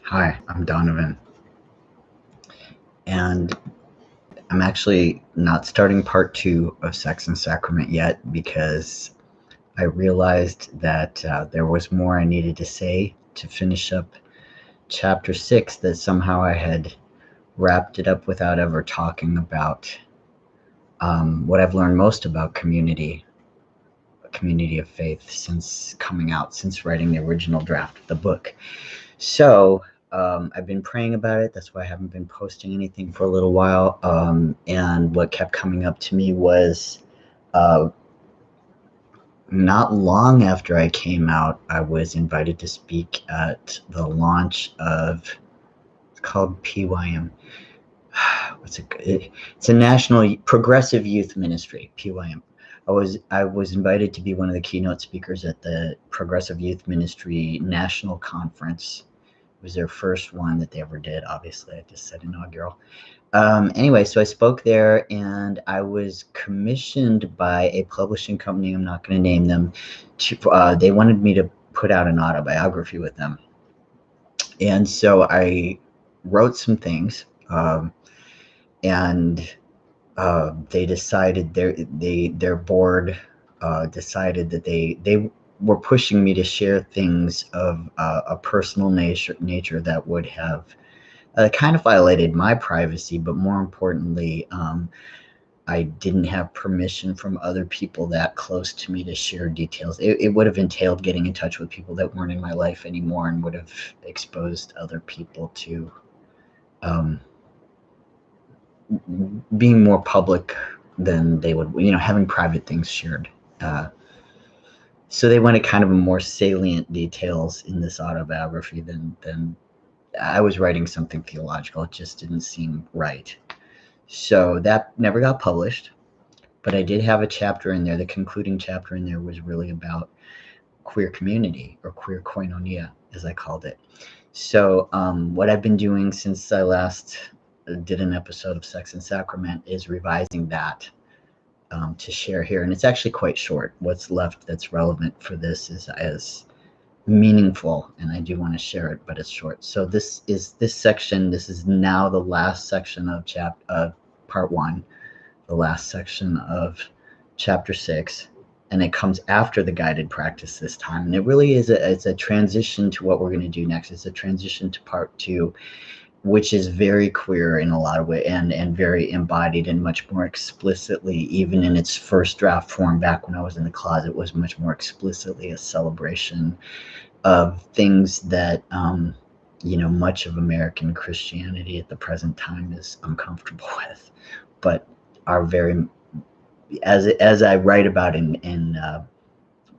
Hi, I'm Donovan, and I'm actually not starting part two of Sex and Sacrament yet because I realized that there was more I needed to say to finish up chapter 6, that somehow I had wrapped it up without ever talking about what I've learned most about community, a community of faith, since coming out, since writing the original draft of the book. So I've been praying about it. That's why I haven't been posting anything for a little while. And what kept coming up to me was uh, not long after I came out, I was invited to speak at the launch of, it's called PYM. It's a national progressive youth ministry, PYM. I was invited to be one of the keynote speakers at the Progressive Youth Ministry National Conference. It was their first one that they ever did. Obviously, I just said inaugural. Anyway, so I spoke there, and I was commissioned by a publishing company. I'm not going to name them. They wanted me to put out an autobiography with them, and so I wrote some things, and they decided their board decided that they were pushing me to share things of a personal nature that would have kind of violated my privacy, but more importantly, I didn't have permission from other people that close to me to share details. It would have entailed getting in touch with people that weren't in my life anymore, and would have exposed other people to um, being more public than they would, having private things shared. So they wanted kind of a more salient details in this autobiography than I was writing something theological. It just didn't seem right. So that never got published, but I did have a chapter in there. The concluding chapter in there was really about queer community, or queer koinonia, as I called it. So what I've been doing since I last did an episode of Sex and Sacrament is revising that to share here. And it's actually quite short. What's left that's relevant for this is as meaningful, and I do want to share it, but it's short. So this section. This is now the last section of part 1, the last section of chapter 6, and it comes after the guided practice this time. And it really is it's a transition to what we're going to do next. It's a transition to part 2, which is very queer in a lot of ways, and very embodied and much more explicitly, even in its first draft form back when I was in the closet, was much more explicitly a celebration of things that much of American Christianity at the present time is uncomfortable with, but are very, as I write about in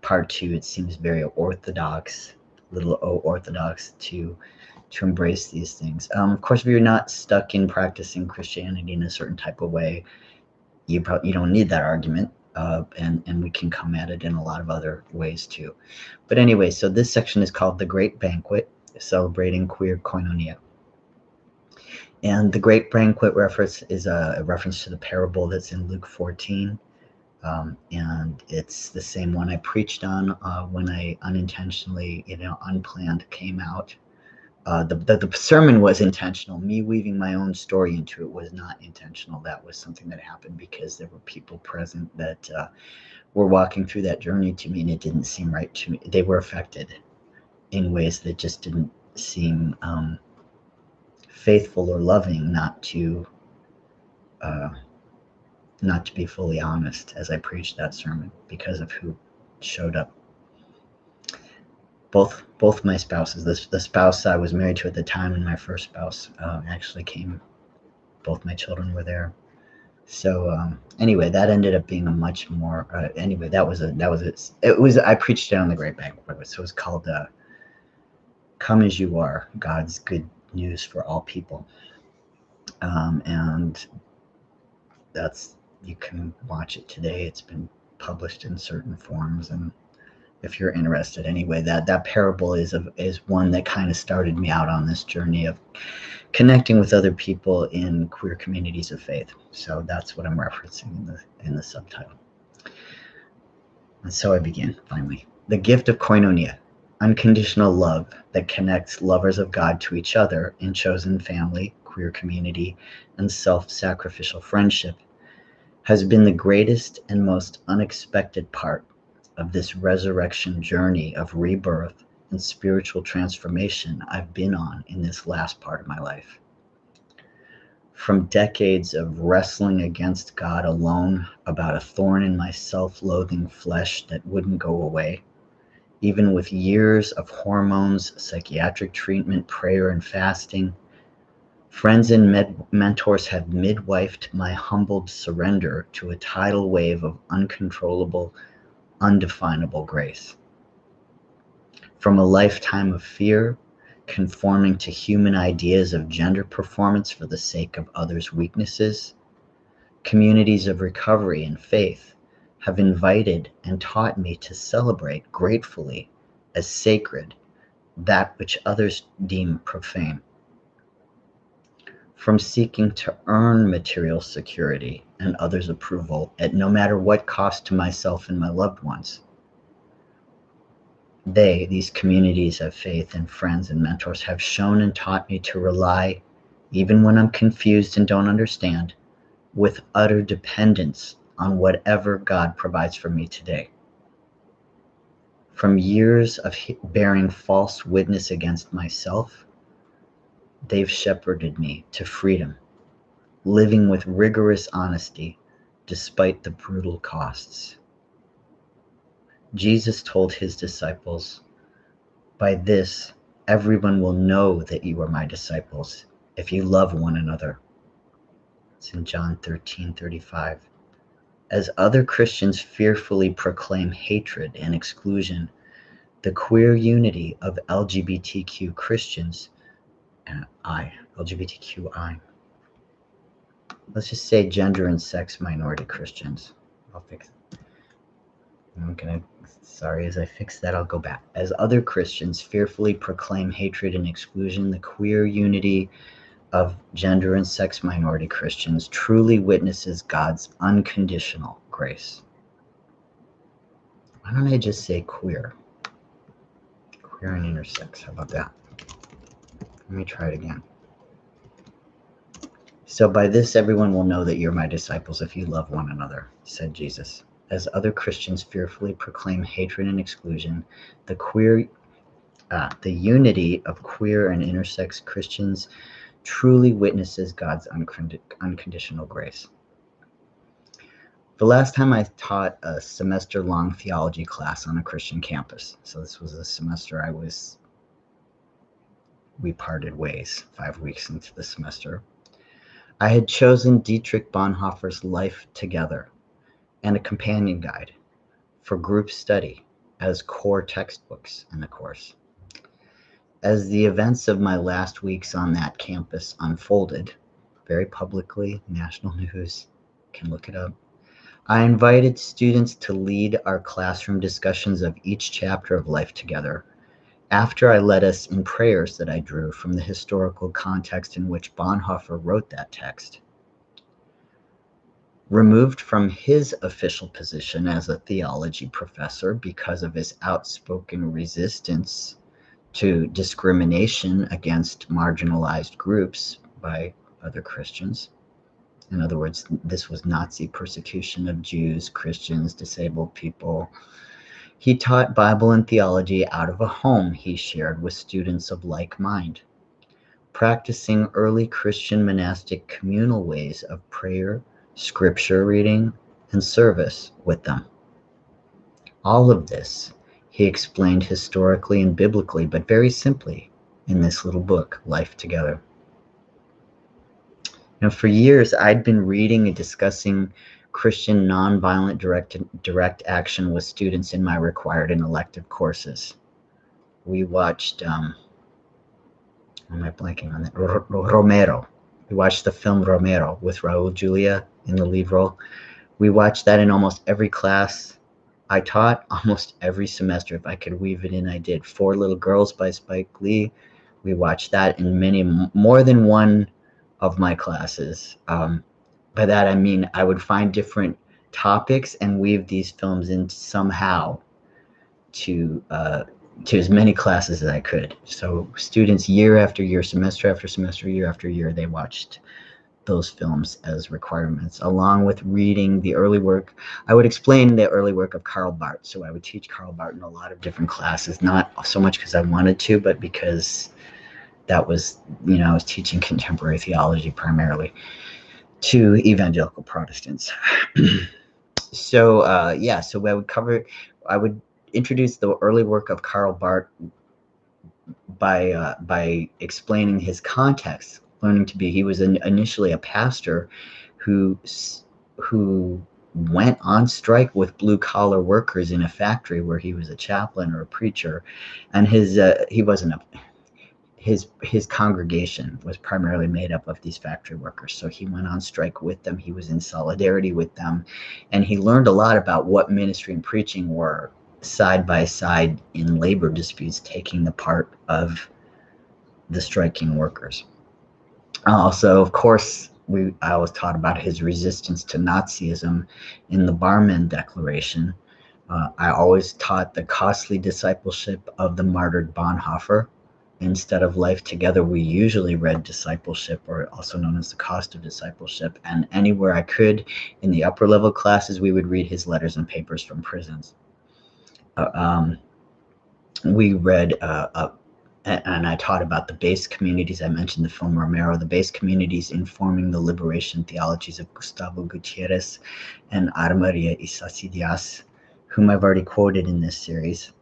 part 2, it seems very orthodox, little orthodox to embrace these things. Of course, if you're not stuck in practicing Christianity in a certain type of way, you don't need that argument, and we can come at it in a lot of other ways too. But anyway, so this section is called The Great Banquet, celebrating queer koinonia. And the Great Banquet reference is a reference to the parable that's in Luke 14. And it's the same one I preached on when I unintentionally, unplanned, came out. The sermon was intentional. Me weaving my own story into it was not intentional. That was something that happened because there were people present that were walking through that journey to me, and it didn't seem right to me. They were affected in ways that just didn't seem faithful or loving, not to be fully honest as I preached that sermon, because of who showed up. Both my spouses, the spouse I was married to at the time and my first spouse actually came. Both my children were there. So anyway, that ended up being a much more anyway, I preached it on the Great Banquet. So it was called Come As You Are, God's Good News for All People. And you can watch it today. It's been published in certain forms, and if you're interested, anyway, that parable is one that kind of started me out on this journey of connecting with other people in queer communities of faith. So that's what I'm referencing in the subtitle. And so I begin, finally. The gift of koinonia. unconditional love that connects lovers of God to each other in chosen family, queer community, and self-sacrificial friendship has been the greatest and most unexpected part of this resurrection journey of rebirth and spiritual transformation I've been on in this last part of my life. From decades of wrestling against God alone about a thorn in my self-loathing flesh that wouldn't go away, even with years of hormones, psychiatric treatment, prayer, and fasting, friends and mentors have midwifed my humbled surrender to a tidal wave of uncontrollable, undefinable grace. From a lifetime of fear, conforming to human ideas of gender performance for the sake of others' weaknesses, communities of recovery and faith have invited and taught me to celebrate gratefully as sacred that which others deem profane. From seeking to earn material security and others' approval at no matter what cost to myself and my loved ones. These communities of faith and friends and mentors, have shown and taught me to rely, even when I'm confused and don't understand, with utter dependence on whatever God provides for me today. From years of bearing false witness against myself, they've shepherded me to freedom, living with rigorous honesty despite the brutal costs. Jesus told his disciples, "By this, everyone will know that you are my disciples, if you love one another." It's in John 13:35. As other Christians fearfully proclaim hatred and exclusion, the queer unity of LGBTQ Christians, LGBTQI, let's just say gender and sex minority Christians. I'll fix it. As I fix that, I'll go back. As other Christians fearfully proclaim hatred and exclusion, the queer unity of gender and sex minority Christians truly witnesses God's unconditional grace. Why don't I just say queer? Queer and intersex, how about that? Let me try it again. So by this, everyone will know that you're my disciples if you love one another, said Jesus. As other Christians fearfully proclaim hatred and exclusion, the unity of queer and intersex Christians truly witnesses God's unconditional grace. The last time I taught a semester-long theology class on a Christian campus, so this was a semester we parted ways 5 weeks into the semester, I had chosen Dietrich Bonhoeffer's Life Together and a companion guide for group study as core textbooks in the course. As the events of my last weeks on that campus unfolded, very publicly, national news, can look it up, I invited students to lead our classroom discussions of each chapter of Life Together after I led us in prayers that I drew from the historical context in which Bonhoeffer wrote that text. Removed from his official position as a theology professor because of his outspoken resistance to discrimination against marginalized groups by other Christians. In other words, this was Nazi persecution of Jews, Christians, disabled people. He taught Bible and theology out of a home he shared with students of like mind, practicing early Christian monastic communal ways of prayer, scripture reading, and service with them. All of this he explained historically and biblically, but very simply in this little book, Life Together. Now, for years, I'd been reading and discussing Christian nonviolent direct action with students in my required and elective courses. We watched, am I blanking on that? Romero. We watched the film Romero with Raul Julia in the lead role. We watched that in almost every class I taught, almost every semester. If I could weave it in, I did. Four Little Girls by Spike Lee. We watched that in more than one of my classes. By that I mean I would find different topics and weave these films in somehow to to as many classes as I could. So students, year after year, semester after semester, year after year, they watched those films as requirements, along with reading the early work. I would explain the early work of Karl Barth. So I would teach Karl Barth in a lot of different classes, not so much because I wanted to, but because that was, I was teaching contemporary theology primarily to evangelical Protestants. So I would introduce the early work of Karl Barth by explaining his context, learning to be. He was initially a pastor who went on strike with blue collar workers in a factory where he was a chaplain or a preacher, and he wasn't a his congregation was primarily made up of these factory workers. So he went on strike with them. He was in solidarity with them, and he learned a lot about what ministry and preaching were side by side in labor disputes, taking the part of the striking workers. Also, of course, I was taught about his resistance to Nazism in the Barmen Declaration. I always taught the costly discipleship of the martyred Bonhoeffer. Instead of Life Together, we usually read Discipleship, or also known as The Cost of Discipleship. And anywhere I could, in the upper level classes, we would read his letters and papers from prisons. We read, and I taught about the base communities. I mentioned the film Romero, the base communities informing the liberation theologies of Gustavo Gutierrez and Ana Maria Isacidias, whom I've already quoted in this series.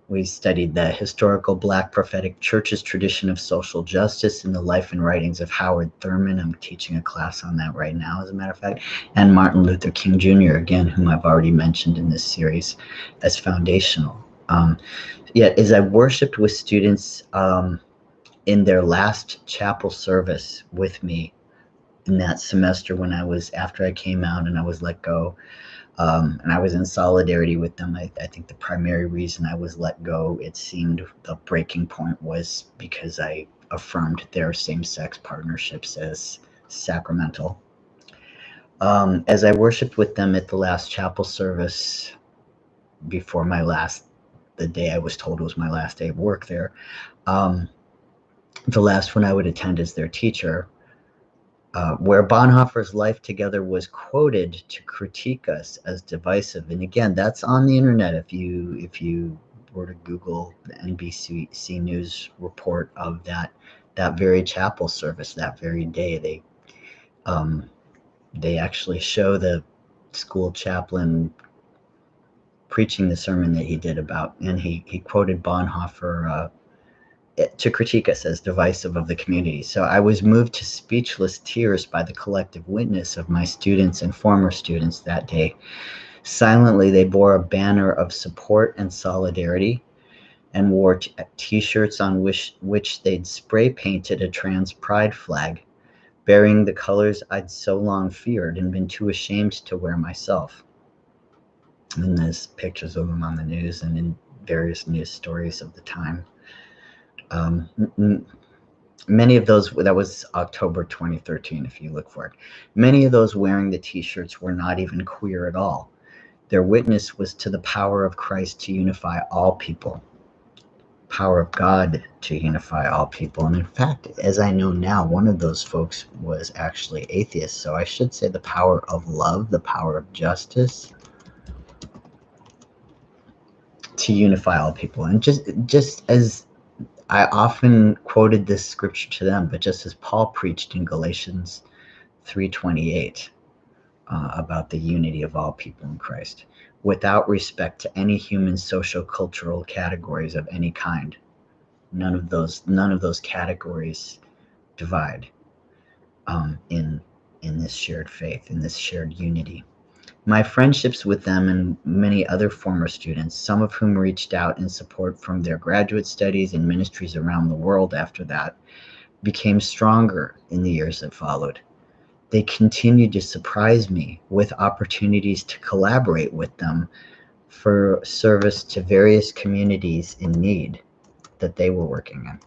We studied the historical Black prophetic church's tradition of social justice in the life and writings of Howard Thurman. I'm teaching a class on that right now, as a matter of fact, and Martin Luther King Jr., again, whom I've already mentioned in this series as foundational. Yet, as I worshiped with students in their last chapel service with me in that semester after I came out and I was let go, and I was in solidarity with them. I think the primary reason I was let go, it seemed the breaking point, was because I affirmed their same-sex partnerships as sacramental. As I worshiped with them at the last chapel service before the day I was told was my last day of work there, the last one I would attend as their teacher, where Bonhoeffer's Life Together was quoted to critique us as divisive. And again, that's on the internet. If you were to Google the NBC News report of that very chapel service, that very day, they actually show the school chaplain preaching the sermon that he did about, and he quoted Bonhoeffer to critique us as divisive of the community. So I was moved to speechless tears by the collective witness of my students and former students that day. Silently, they bore a banner of support and solidarity and wore t-shirts on which they'd spray painted a trans pride flag, bearing the colors I'd so long feared and been too ashamed to wear myself. And there's pictures of them on the news and in various news stories of the time. Many of those, that was October 2013, if you look for it. Many of those wearing the t-shirts were not even queer at all. Their witness was to the power of Christ to unify all people, power of God to unify all people. And in fact, as I know now, one of those folks was actually atheist. So I should say the power of love, the power of justice to unify all people. And just as I often quoted this scripture to them, but just as Paul preached in Galatians 3:28 about the unity of all people in Christ, without respect to any human social cultural categories of any kind. None of those categories divide in this shared faith, in this shared unity. My friendships with them and many other former students, some of whom reached out in support from their graduate studies and ministries around the world after that, became stronger in the years that followed. They continued to surprise me with opportunities to collaborate with them for service to various communities in need that they were working in.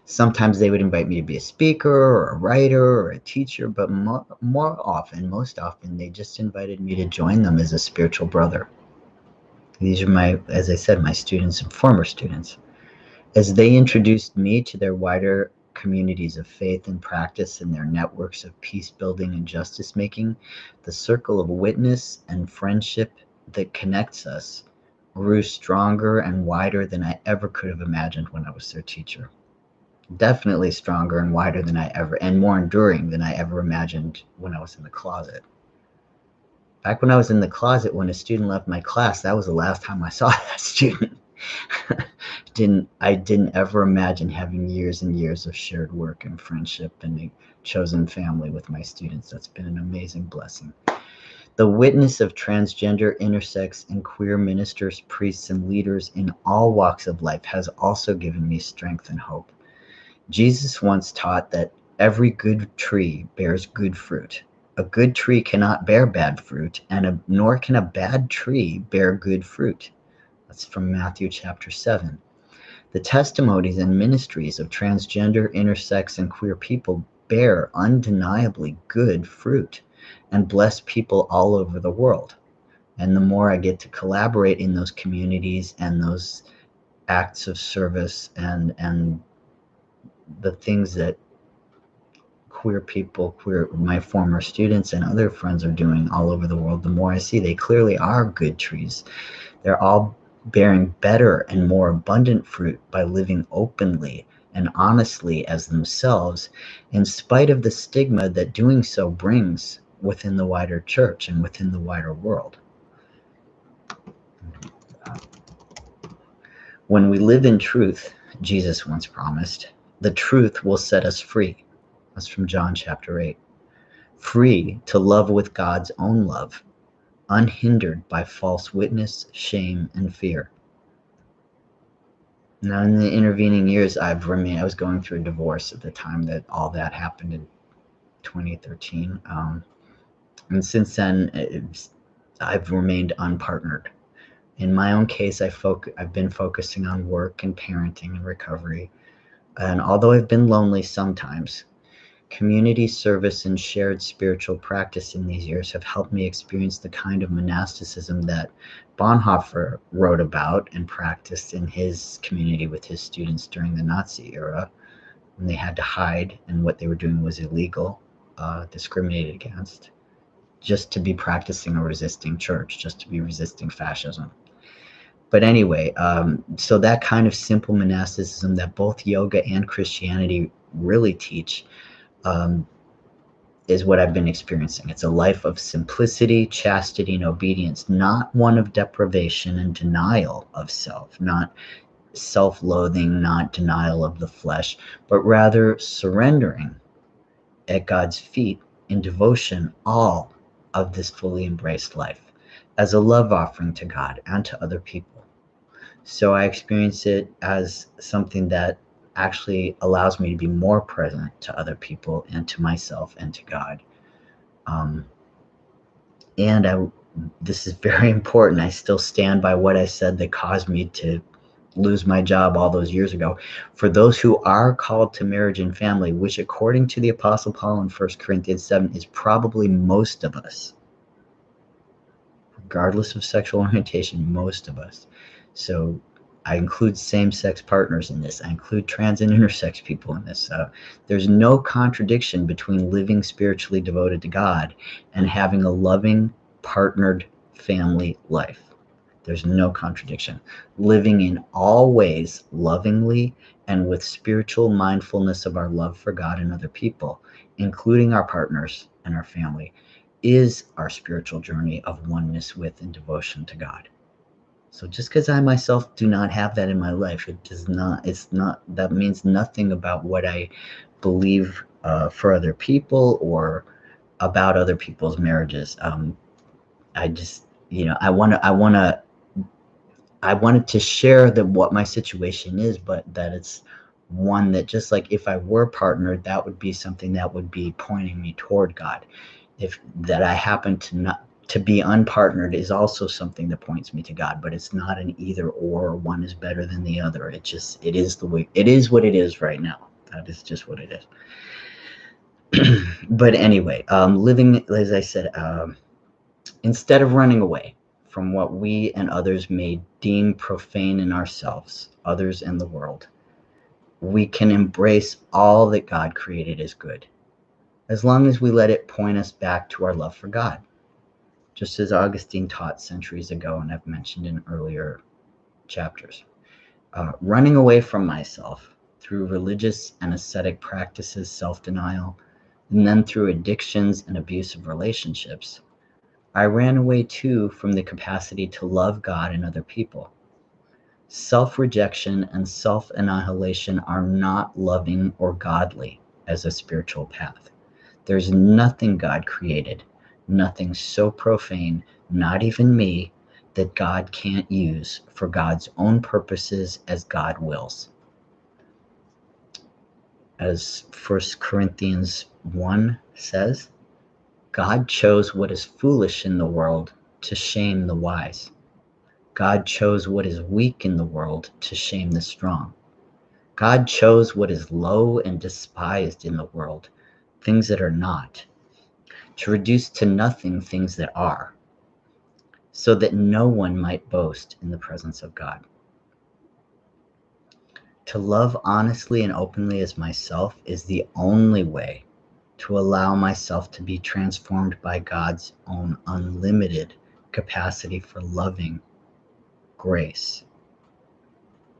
Sometimes they would invite me to be a speaker or a writer or a teacher, but most often, they just invited me to join them as a spiritual brother. These are my, as I said, my students and former students. As they introduced me to their wider communities of faith and practice and their networks of peace building and justice making, the circle of witness and friendship that connects us grew stronger and wider than I ever could have imagined when I was their teacher. Definitely stronger and wider than I ever, and more enduring than I ever imagined when I was in the closet. Back when I was in the closet, when a student left my class, that was the last time I saw that student. I didn't ever imagine having years and years of shared work and friendship and a chosen family with my students. That's been an amazing blessing. The witness of transgender, intersex, and queer ministers, priests, and leaders in all walks of life has also given me strength and hope. Jesus once taught that every good tree bears good fruit. A good tree cannot bear bad fruit, nor can a bad tree bear good fruit. That's from Matthew chapter 7. The testimonies and ministries of transgender, intersex, and queer people bear undeniably good fruit and bless people all over the world. And the more I get to collaborate in those communities and those acts of service and the things that my former students and other friends are doing all over the world, the more I see they clearly are good trees. They're all bearing better and more abundant fruit by living openly and honestly as themselves, in spite of the stigma that doing so brings within the wider church and within the wider world. When we live in truth, Jesus once promised, the truth will set us free. That's from John chapter 8. Free to love with God's own love, unhindered by false witness, shame, and fear. Now, in the intervening years, I was going through a divorce at the time that all that happened in 2013. And since then, I've remained unpartnered. In my own case, I've been focusing on work and parenting and recovery. And although I've been lonely sometimes, community service and shared spiritual practice in these years have helped me experience the kind of monasticism that Bonhoeffer wrote about and practiced in his community with his students during the Nazi era, when they had to hide and what they were doing was illegal, discriminated against, just to be practicing or resisting church, just to be resisting fascism. But anyway, so that kind of simple monasticism that both yoga and Christianity really teach is what I've been experiencing. It's a life of simplicity, chastity, and obedience, not one of deprivation and denial of self, not self-loathing, not denial of the flesh, but rather surrendering at God's feet in devotion all of this fully embraced life as a love offering to God and to other people. So I experience it as something that actually allows me to be more present to other people and to myself and to God. This is very important. I still stand by what I said that caused me to lose my job all those years ago. For those who are called to marriage and family, which according to the Apostle Paul in 1 Corinthians 7 is probably most of us, regardless of sexual orientation, most of us. So I include same-sex partners in this. I include trans and intersex people in this. There's no contradiction between living spiritually devoted to God and having a loving, partnered family life. There's no contradiction. Living in all ways lovingly and with spiritual mindfulness of our love for God and other people, including our partners and our family, is our spiritual journey of oneness with and devotion to God. So just because I myself do not have that in my life, that means nothing about what I believe for other people or about other people's marriages. I just, I wanted to share what my situation is, but that it's one that, just like if I were partnered, that would be something that would be pointing me toward God. If that I happen to be unpartnered is also something that points me to God, but it's not an either or one is better than the other. It is what it is right now. That is just what it is. But anyway, living, as I said, instead of running away from what we and others may deem profane in ourselves, others, and the world, we can embrace all that God created as good, as long as we let it point us back to our love for God, just as Augustine taught centuries ago, and I've mentioned in earlier chapters. Running away from myself through religious and ascetic practices, self-denial, and then through addictions and abusive relationships, I ran away too from the capacity to love God and other people. Self-rejection and self-annihilation are not loving or godly as a spiritual path. There's nothing God created, nothing so profane, not even me, that God can't use for God's own purposes as God wills. As 1 Corinthians 1 says, God chose what is foolish in the world to shame the wise. God chose what is weak in the world to shame the strong. God chose what is low and despised in the world, things that are not, to reduce to nothing things that are, so that no one might boast in the presence of God. To love honestly and openly as myself is the only way to allow myself to be transformed by God's own unlimited capacity for loving grace.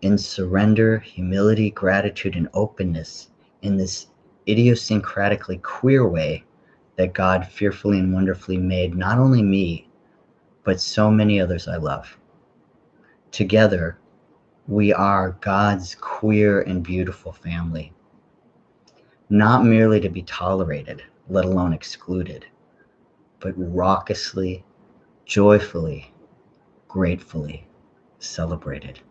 In surrender, humility, gratitude, and openness, in this idiosyncratically queer way that God fearfully and wonderfully made not only me, but so many others I love. Together, we are God's queer and beautiful family, not merely to be tolerated, let alone excluded, but raucously, joyfully, gratefully celebrated.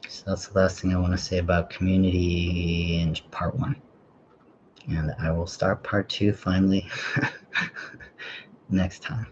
So that's the last thing I want to say about community in part 1. And I will start part 2 finally next time.